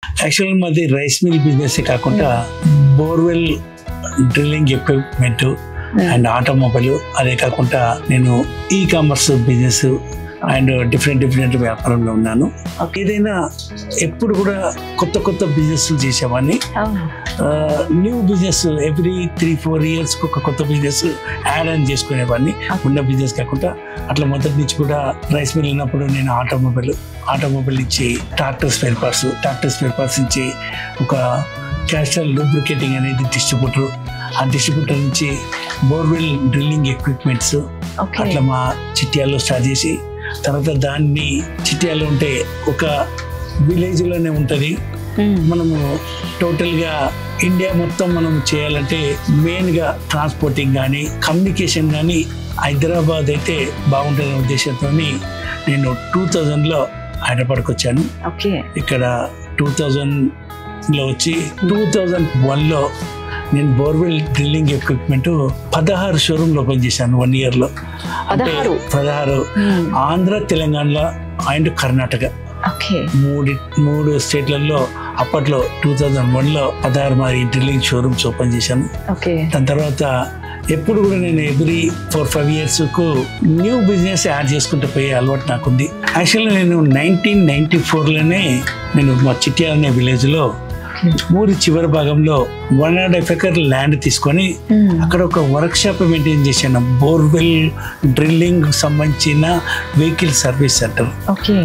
యాక్చువల్గా మాది rice mill business కాకుండా borewell drilling equipment and automobile, అదే కాకుండా నేను e commerce business and different వ్యాపారంలో ఉన్నాను. ఏదైనా ఎప్పుడు కూడా కొత్త బిజినెస్ చేసేవాడిని. న్యూ బిజినెస్ ఎవ్రీ 3-4 years ఒక కొత్త బిజినెస్ యాడ్ ఆన్ చేసుకునేవాడిని. ఉన్న బిజినెస్ కాకుండా అట్లా మొదటి నుంచి కూడా రైస్ మిల్ ఉన్నప్పుడు నేను ఆటోమొబైల్ నుంచి ట్రాక్టర్ స్పేర్ పార్ట్స్ నుంచి ఒక క్యాస్ట్రల్ లూబ్రికేటింగ్ అనేది డిస్ట్రిబ్యూటర్, ఆ డిస్ట్రిబ్యూటర్ నుంచి బోర్వెల్ డ్రిల్లింగ్ ఎక్విప్మెంట్స్ అట్లా మా చిట్యాల్లో స్టార్ట్ చేసి తర్వాత దాన్ని చిట్యాల్లో ఉంటే ఒక విలేజ్లోనే ఉంటుంది. మనము టోటల్గా ఇండియా మొత్తం మనం చేయాలంటే మెయిన్గా ట్రాన్స్పోర్టింగ్ కానీ కమ్యూనికేషన్ కానీ హైదరాబాద్ అయితే బాగుంటుందనే ఉద్దేశంతో నేను 2000లో హైదరాబాద్కి వచ్చాను. ఇక్కడ 2000లో వచ్చి 2001లో నేను బోర్వెల్ డ్రిల్లింగ్ ఎక్విప్మెంట్ 16 షోరూమ్లు ఓపెన్ చేశాను 1 yearలో. 16 ఆంధ్ర, తెలంగాణలో అండ్ కర్ణాటక మూడు స్టేట్లలో అప్పట్లో 2001లో 16 మరి డ్రిల్లింగ్ షోరూమ్స్ ఓపెన్ చేశాను. దాని తర్వాత ఎప్పుడు కూడా నేను ఎవ్రీ 4-5 yearsకు న్యూ బిజినెస్ యాడ్ చేసుకుంటూ పోయే అలవాటు నాకుంది. యాక్చువల్గా నేను 1994లోనే నేను మా చిట్యాల అనే విలేజ్లో ఊరి చివరి భాగంలో 1.5 acre ల్యాండ్ తీసుకొని అక్కడ ఒక వర్క్ షాప్ మెయింటైన్ చేశాను. బోర్వెల్ డ్రిల్లింగ్ సంబంధించిన వెహికల్ సర్వీస్ సెంటర్.